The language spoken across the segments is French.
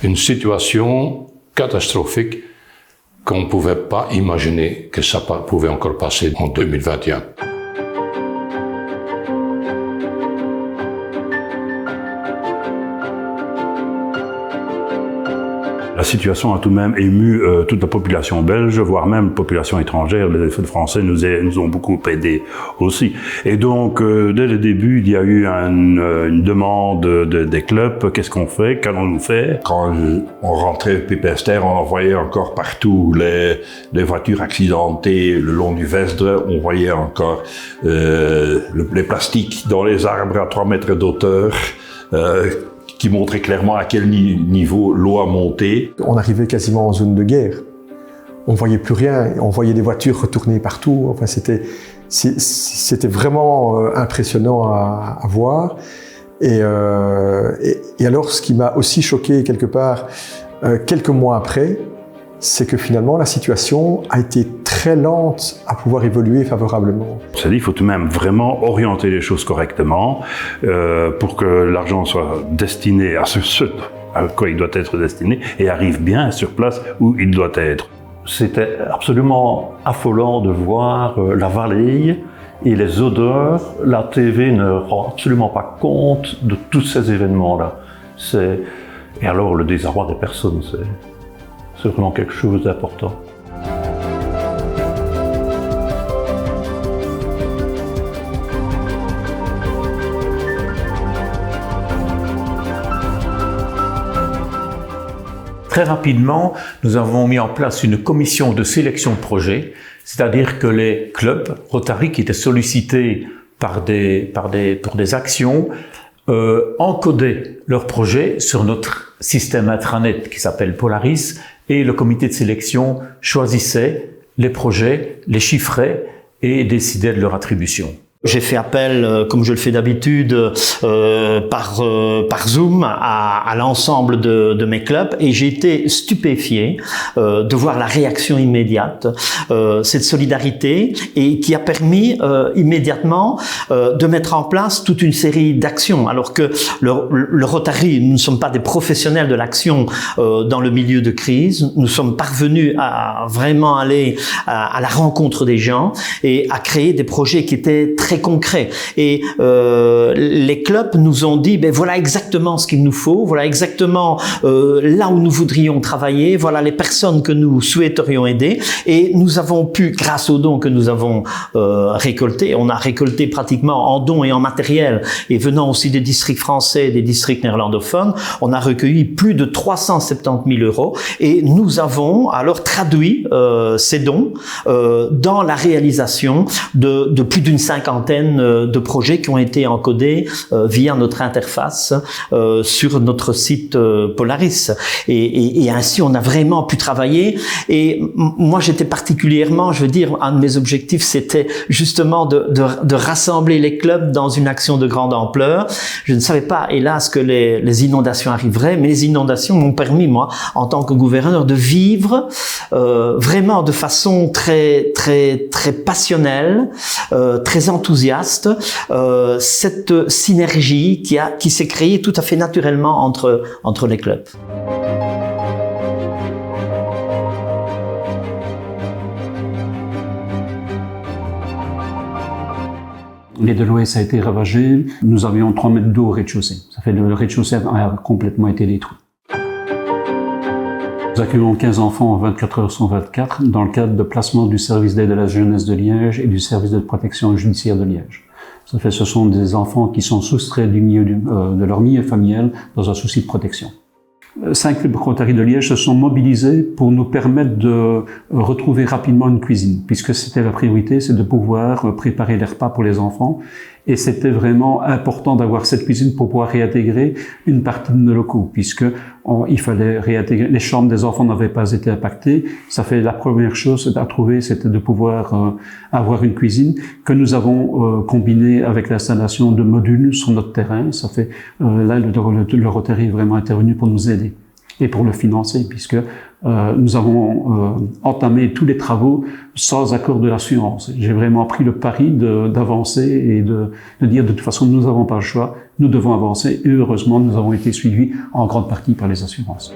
une situation catastrophique qu'on ne pouvait pas imaginer que ça pouvait encore passer en 2021. La situation a tout de même ému toute la population belge, voire même la population étrangère. Les Français nous ont beaucoup aidés aussi. Et donc, dès le début, il y a eu une demande des clubs. Qu'est-ce qu'on fait? Qu'allons-nous faire? Quand on rentrait de Pépester, on voyait encore partout les voitures accidentées le long du Vesdre. On voyait encore les plastiques dans les arbres à 3 mètres d'auteur. Qui montrait clairement à quel niveau l'eau a monté. On arrivait quasiment en zone de guerre. On ne voyait plus rien, on voyait des voitures retourner partout. Enfin, c'était vraiment impressionnant à voir. Et alors, ce qui m'a aussi choqué quelque part, quelques mois après, c'est que finalement la situation a été très lente à pouvoir évoluer favorablement. C'est-à-dire qu'il faut tout de même vraiment orienter les choses correctement pour que l'argent soit destiné à ce à quoi il doit être destiné et arrive bien sur place où il doit être. C'était absolument affolant de voir la vallée et les odeurs. La TV ne rend absolument pas compte de tous ces événements-là. Et alors le désarroi des personnes, c'est vraiment quelque chose d'important. Très rapidement, nous avons mis en place une commission de sélection de projets, c'est-à-dire que les clubs Rotary qui étaient sollicités pour des actions encodaient leurs projets sur notre système intranet qui s'appelle Polaris, et le comité de sélection choisissait les projets, les chiffrait et décidait de leur attribution. J'ai fait appel, comme je le fais d'habitude, par Zoom à l'ensemble de mes clubs, et j'ai été stupéfié de voir la réaction immédiate, cette solidarité, et qui a permis immédiatement de mettre en place toute une série d'actions. Alors que le Rotary, nous ne sommes pas des professionnels de l'action dans le milieu de crise, nous sommes parvenus à vraiment aller à la rencontre des gens et à créer des projets qui étaient très concret. Et les clubs nous ont dit, ben voilà exactement ce qu'il nous faut, voilà exactement là où nous voudrions travailler, voilà les personnes que nous souhaiterions aider. Et nous avons pu, grâce aux dons que nous avons récoltés, on a récolté pratiquement en dons et en matériel, et venant aussi des districts français et des districts néerlandophones, on a recueilli plus de 370 000 €, et nous avons alors traduit ces dons dans la réalisation de plus d'une cinquantaine de projets qui ont été encodés via notre interface sur notre site Polaris. Et ainsi, on a vraiment pu travailler. Et moi, j'étais particulièrement, je veux dire, un de mes objectifs, c'était justement de rassembler les clubs dans une action de grande ampleur. Je ne savais pas, hélas, que les inondations arriveraient, mais les inondations m'ont permis, moi, en tant que gouverneur, de vivre vraiment de façon très, très, très passionnelle, très enthousiaste, cette synergie qui s'est créée tout à fait naturellement entre les clubs. L'île de l'Ouest a été ravagée. Nous avions 3 mètres d'eau au rez-de-chaussée. Ça fait le rez-de-chaussée a complètement été détruit. Nous accueillons 15 enfants 24 heures sur 24 dans le cadre de placement du service d'aide à la jeunesse de Liège et du service de protection judiciaire de Liège. Ça fait, ce sont des enfants qui sont soustraits de leur milieu familial dans un souci de protection. 5 clubs Rotary de Liège se sont mobilisés pour nous permettre de retrouver rapidement une cuisine, puisque c'était la priorité, c'est de pouvoir préparer les repas pour les enfants. Et c'était vraiment important d'avoir cette cuisine pour pouvoir réintégrer une partie de nos locaux, puisque il fallait réintégrer. Les chambres des enfants n'avaient pas été impactées. Ça fait la première chose à trouver, c'était de pouvoir avoir une cuisine que nous avons combinée avec l'installation de modules sur notre terrain. Ça fait là le Rotary est vraiment intervenu pour nous aider et pour le financer, puisque nous avons entamé tous les travaux sans accord de l'assurance. J'ai vraiment pris le pari d'avancer et de dire de toute façon nous n'avons pas le choix, nous devons avancer et heureusement nous avons été suivis en grande partie par les assurances.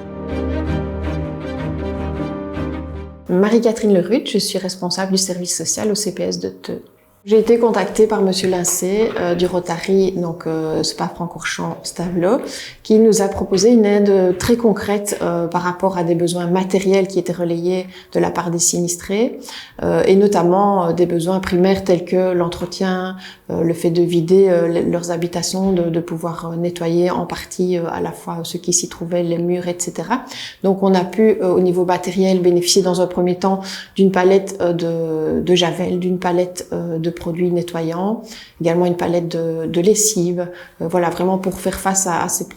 Marie-Catherine Lerut, je suis responsable du service social au CPS de Theux. J'ai été contactée par Monsieur Lincé du Rotary, donc Spa-Francorchamps-Stavelot, qui nous a proposé une aide très concrète par rapport à des besoins matériels qui étaient relayés de la part des sinistrés, et notamment des besoins primaires tels que l'entretien, le fait de vider leurs habitations, de pouvoir nettoyer en partie à la fois ceux qui s'y trouvaient, les murs, etc. Donc on a pu au niveau matériel bénéficier dans un premier temps d'une palette de javel, d'une palette de produits nettoyants, également une palette de lessive, voilà, vraiment pour faire face à ces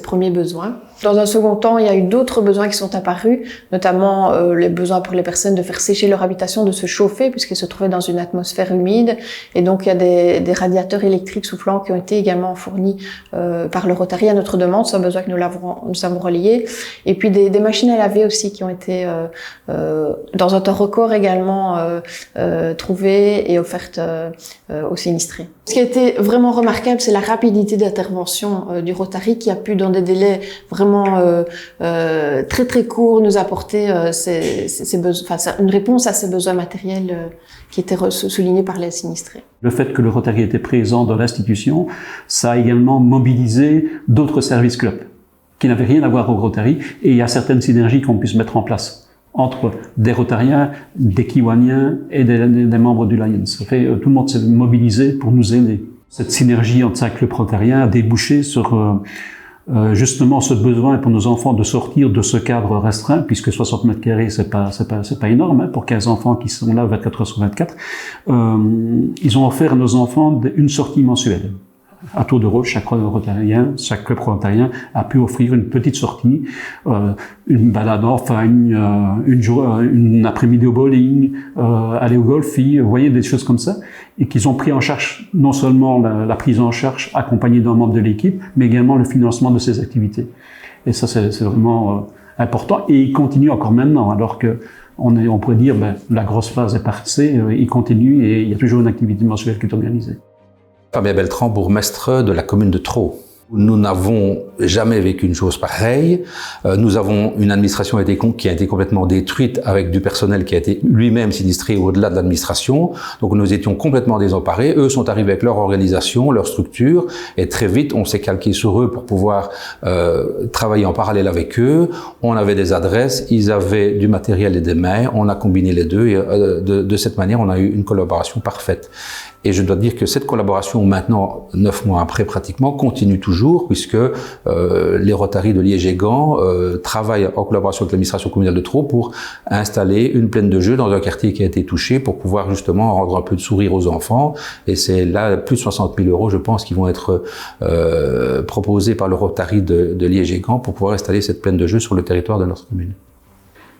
premiers besoins. Dans un second temps, il y a eu d'autres besoins qui sont apparus, notamment les besoins pour les personnes de faire sécher leur habitation, de se chauffer puisqu'elles se trouvaient dans une atmosphère humide, et donc il y a des radiateurs électriques soufflants qui ont été également fournis par le Rotary à notre demande, c'est un besoin que nous avons relayé, et puis des machines à laver aussi qui ont été dans un temps record également trouvées et offertes aux sinistrés. Ce qui a été vraiment remarquable, c'est la rapidité d'intervention du Rotary qui a pu, dans des délais vraiment très très courts, nous apporter une réponse à ces besoins matériels qui étaient soulignés par les sinistrés. Le fait que le Rotary était présent dans l'institution, ça a également mobilisé d'autres services clubs qui n'avaient rien à voir au Rotary, et il y a certaines synergies qu'on puisse mettre en place entre des Rotariens, des Kiwaniens et des membres du Lions. Ça fait, tout le monde s'est mobilisé pour nous aider. Cette synergie entre 5 clubs rotariens a débouché sur justement ce besoin pour nos enfants de sortir de ce cadre restreint, puisque 60 mètres carrés, c'est pas énorme, hein, pour 15 enfants qui sont là 24 heures sur 24. Ils ont offert à nos enfants une sortie mensuelle. À tour de rôle, chaque club rotarien a pu offrir une petite sortie, une balade, enfin une après-midi au bowling, aller au golf, vous voyez, des choses comme ça, et qu'ils ont pris en charge non seulement la prise en charge accompagnée d'un membre de l'équipe, mais également le financement de ces activités. Et ça, c'est vraiment important, et il continue encore maintenant, alors que on pourrait dire, la grosse phase est passée, il continue, et il y a toujours une activité mensuelle qui est organisée. Fabien Beltran, bourgmestre de la commune de Traux. Nous n'avons jamais vécu une chose pareille. Nous avons une administration qui a été complètement détruite avec du personnel qui a été lui-même sinistré au-delà de l'administration. Donc nous étions complètement désemparés. Eux sont arrivés avec leur organisation, leur structure, et très vite on s'est calqué sur eux pour pouvoir travailler en parallèle avec eux. On avait des adresses, ils avaient du matériel et des mains. On a combiné les deux et de cette manière on a eu une collaboration parfaite. Et je dois dire que cette collaboration, maintenant, 9 mois après pratiquement, continue toujours, puisque les Rotary de Liège et Gand travaillent en collaboration avec l'administration communale de Traux pour installer une plaine de jeux dans un quartier qui a été touché, pour pouvoir justement rendre un peu de sourire aux enfants. Et c'est là plus de 60 000 €, je pense, qui vont être proposés par le Rotary de Liège et Gand pour pouvoir installer cette plaine de jeux sur le territoire de notre commune.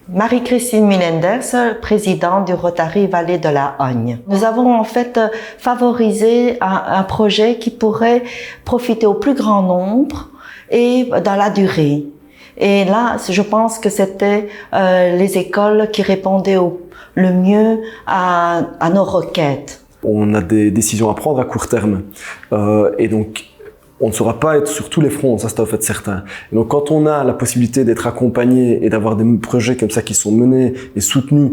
Marie-Christine Milenders, présidente du Rotary Vallée de la Hogne. Nous avons en fait favorisé un projet qui pourrait profiter au plus grand nombre et dans la durée. Et là, je pense que c'était les écoles qui répondaient le mieux à nos requêtes. On a des décisions à prendre à court terme. Et donc, on ne saura pas être sur tous les fronts, ça c'est en fait certain. Et donc quand on a la possibilité d'être accompagné et d'avoir des projets comme ça qui sont menés et soutenus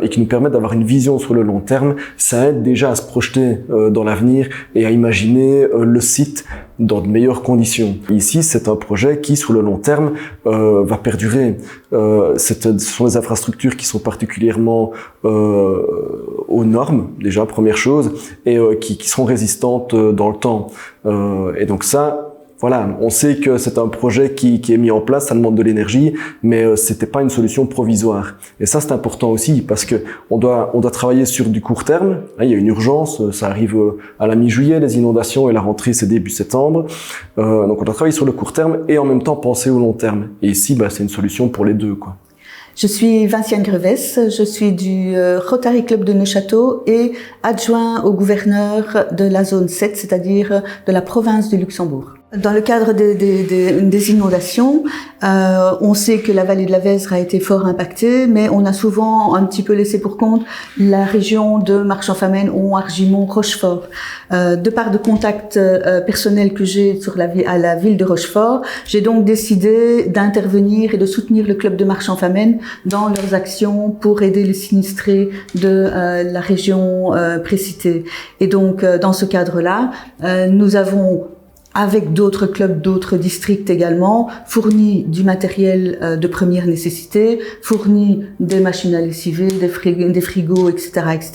et qui nous permettent d'avoir une vision sur le long terme, ça aide déjà à se projeter dans l'avenir et à imaginer le site dans de meilleures conditions. Ici, c'est un projet qui, sur le long terme, va perdurer. Ce sont des infrastructures qui sont particulièrement aux normes, déjà, première chose, et qui seront résistantes dans le temps. Et donc ça, voilà, on sait que c'est un projet qui est mis en place, ça demande de l'énergie, mais c'était pas une solution provisoire. Et ça, c'est important aussi, parce que on doit travailler sur du court terme. Là, il y a une urgence, ça arrive à la mi-juillet, les inondations, et la rentrée, c'est début septembre. Donc on doit travailler sur le court terme et en même temps penser au long terme. Et ici, c'est une solution pour les deux, quoi. Je suis Vinciane Grevès, je suis du Rotary Club de Neuchâteau et adjoint au gouverneur de la zone 7, c'est-à-dire de la province du Luxembourg. Dans le cadre des inondations, on sait que la vallée de la Vesdre a été fort impactée, mais on a souvent un petit peu laissé pour compte la région de Marchand-Famenne, Hon, Argimont, Rochefort. De par de contacts personnels que j'ai à la ville de Rochefort, j'ai donc décidé d'intervenir et de soutenir le club de Marchand-Famenne dans leurs actions pour aider les sinistrés de la région précitée. Et donc, dans ce cadre-là, nous avons, avec d'autres clubs, d'autres districts également, fourni du matériel de première nécessité, fourni des machines à lessiver, des frigos, etc., etc.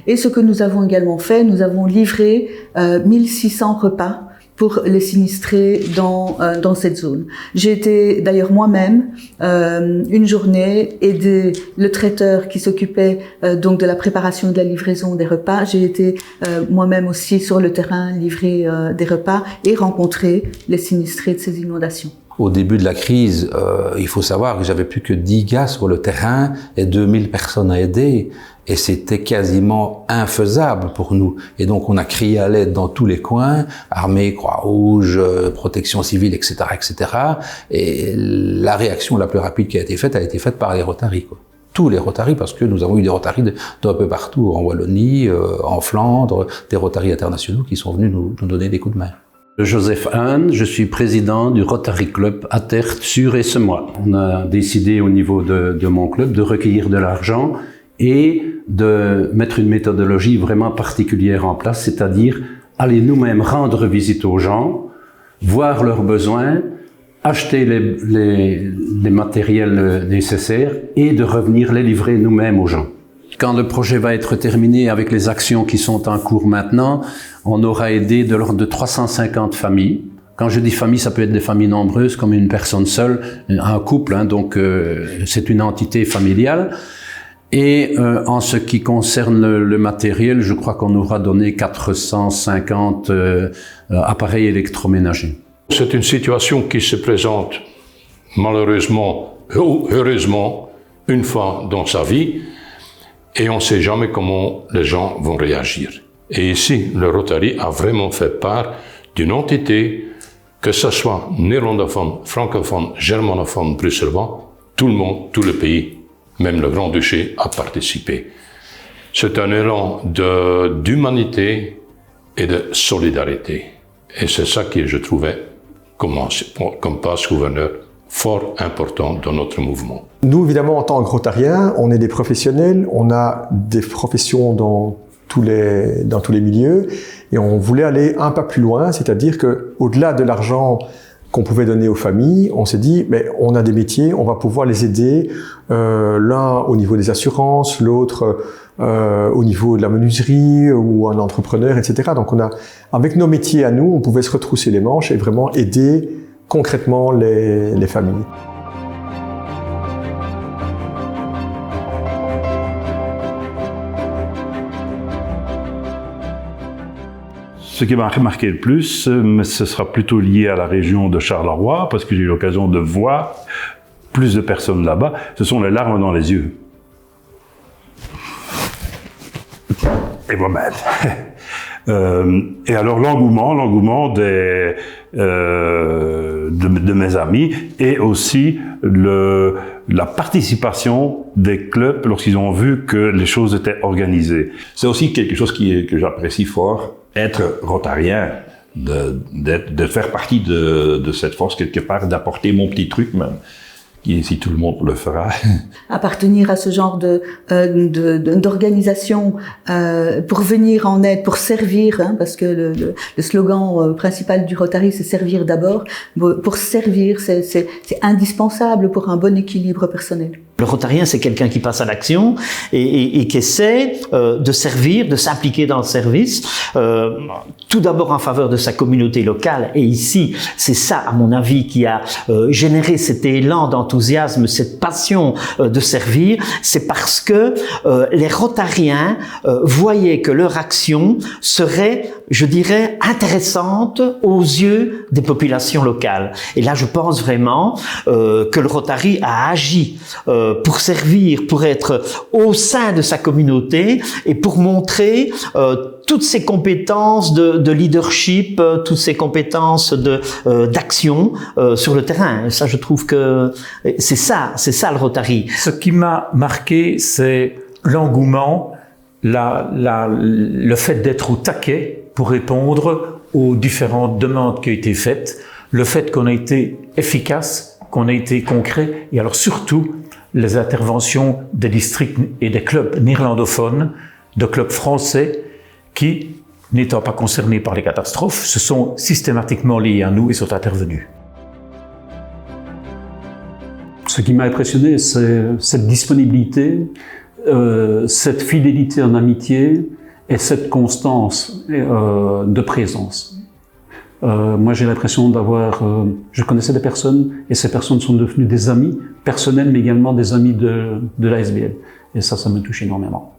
Et ce que nous avons également fait, nous avons livré 1600 repas pour les sinistrés dans cette zone. J'ai été d'ailleurs moi-même une journée aider le traiteur qui s'occupait donc de la préparation et de la livraison des repas. J'ai été moi-même aussi sur le terrain livrer des repas et rencontrer les sinistrés de ces inondations. Au début de la crise, il faut savoir que j'avais plus que 10 gars sur le terrain et 2000 personnes à aider. Et c'était quasiment infaisable pour nous. Et donc, on a crié à l'aide dans tous les coins, armée, Croix-Rouge, protection civile, etc., etc. Et la réaction la plus rapide qui a été faite par les Rotary, quoi. Tous les Rotary, parce que nous avons eu des Rotary d'un peu partout, en Wallonie, en Flandre, des Rotary internationaux qui sont venus nous donner des coups de main. Joseph Hahn, je suis président du Rotary Club à Terre, sur et ce mois. On a décidé au niveau de mon club de recueillir de l'argent et de mettre une méthodologie vraiment particulière en place, c'est-à-dire aller nous-mêmes rendre visite aux gens, voir leurs besoins, acheter les matériels nécessaires et de revenir les livrer nous-mêmes aux gens. Quand le projet va être terminé avec les actions qui sont en cours maintenant, on aura aidé de l'ordre de 350 familles. Quand je dis famille, ça peut être des familles nombreuses, comme une personne seule, un couple, hein, donc c'est une entité familiale. Et en ce qui concerne le matériel, je crois qu'on aura donné 450 appareils électroménagers. C'est une situation qui se présente malheureusement ou heureusement une fois dans sa vie et on ne sait jamais comment les gens vont réagir. Et ici, le Rotary a vraiment fait part d'une entité, que ce soit néerlandophone, francophone, germanophone, bruxellois, tout le monde, tout le pays, même le Grand-Duché a participé. C'est un élan d'humanité et de solidarité. Et c'est ça que je trouvais, comme passe-gouverneur, fort important dans notre mouvement. Nous, évidemment, en tant que Rotariens, on est des professionnels, on a des professions dans tous les milieux, et on voulait aller un pas plus loin, c'est-à-dire qu'au-delà de l'argent qu'on pouvait donner aux familles, on s'est dit, mais on a des métiers, on va pouvoir les aider, l'un au niveau des assurances, l'autre au niveau de la menuiserie ou un entrepreneur, etc. Donc avec nos métiers à nous, on pouvait se retrousser les manches et vraiment aider concrètement les familles. Ce qui m'a remarqué le plus, mais ce sera plutôt lié à la région de Charleroi, parce que j'ai eu l'occasion de voir plus de personnes là-bas, ce sont les larmes dans les yeux. Et moi-même. Et alors l'engouement de mes amis et aussi la participation des clubs lorsqu'ils ont vu que les choses étaient organisées. C'est aussi quelque chose que j'apprécie fort, être rotarien, de faire partie de cette force quelque part, d'apporter mon petit truc même. Si tout le monde le fera. Appartenir à ce genre d'organisation pour venir en aide, pour servir, hein, parce que le slogan principal du Rotary, c'est servir d'abord. Pour servir, c'est indispensable pour un bon équilibre personnel. Le rotarien, c'est quelqu'un qui passe à l'action et qui essaie de servir, de s'impliquer dans le service, tout d'abord en faveur de sa communauté locale. Et ici, c'est ça, à mon avis, qui a généré cet élan d'enthousiasme, cette passion de servir. C'est parce que les rotariens voyaient que leur action serait, je dirais, intéressante aux yeux des populations locales. Et là, je pense vraiment que le Rotary a agi pour servir, pour être au sein de sa communauté et pour montrer toutes ses compétences de leadership, toutes ses compétences d'action sur le terrain. Et ça, je trouve que c'est ça le Rotary. Ce qui m'a marqué, c'est l'engouement, le fait d'être au taquet pour répondre aux différentes demandes qui ont été faites, le fait qu'on a été efficace, qu'on a été concret, et alors surtout les interventions des districts et des clubs néerlandophones, de clubs français qui, n'étant pas concernés par les catastrophes, se sont systématiquement liés à nous et sont intervenus. Ce qui m'a impressionné, c'est cette disponibilité, cette fidélité en amitié et cette constance de présence. Moi, j'ai l'impression d'avoir... je connaissais des personnes et ces personnes sont devenues des amis personnels, mais également des amis de l'ASBL. Et ça me touche énormément.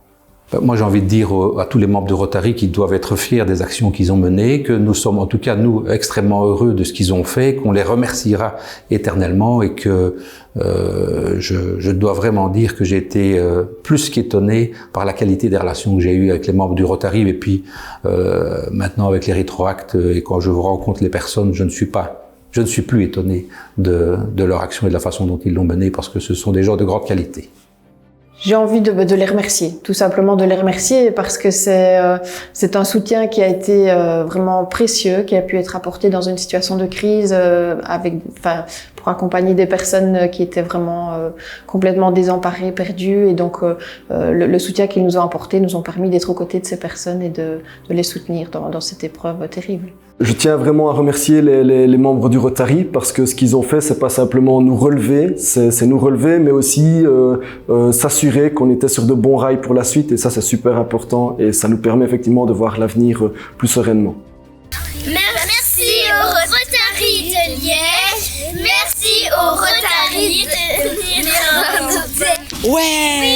Moi, j'ai envie de dire à tous les membres de Rotary qu'ils doivent être fiers des actions qu'ils ont menées, que nous sommes, en tout cas, nous, extrêmement heureux de ce qu'ils ont fait, qu'on les remerciera éternellement et que je dois vraiment dire que j'ai été plus qu'étonné par la qualité des relations que j'ai eues avec les membres du Rotary et puis maintenant avec les rétroactes et quand je rencontre les personnes, je ne suis plus étonné de leur action et de la façon dont ils l'ont menée parce que ce sont des gens de grande qualité. J'ai envie de les remercier, tout simplement de les remercier parce que c'est un soutien qui a été vraiment précieux, qui a pu être apporté dans une situation de crise pour accompagner des personnes qui étaient vraiment complètement désemparées, perdues, et donc le soutien qu'ils nous ont apporté nous ont permis d'être aux côtés de ces personnes et de les soutenir dans cette épreuve terrible. Je tiens vraiment à remercier les membres du Rotary parce que ce qu'ils ont fait, c'est pas simplement nous relever, c'est nous relever, mais aussi s'assurer qu'on était sur de bons rails pour la suite, et ça c'est super important et ça nous permet effectivement de voir l'avenir plus sereinement. Merci au Rotary de Liège, merci au Rotary de Liège. Ouais.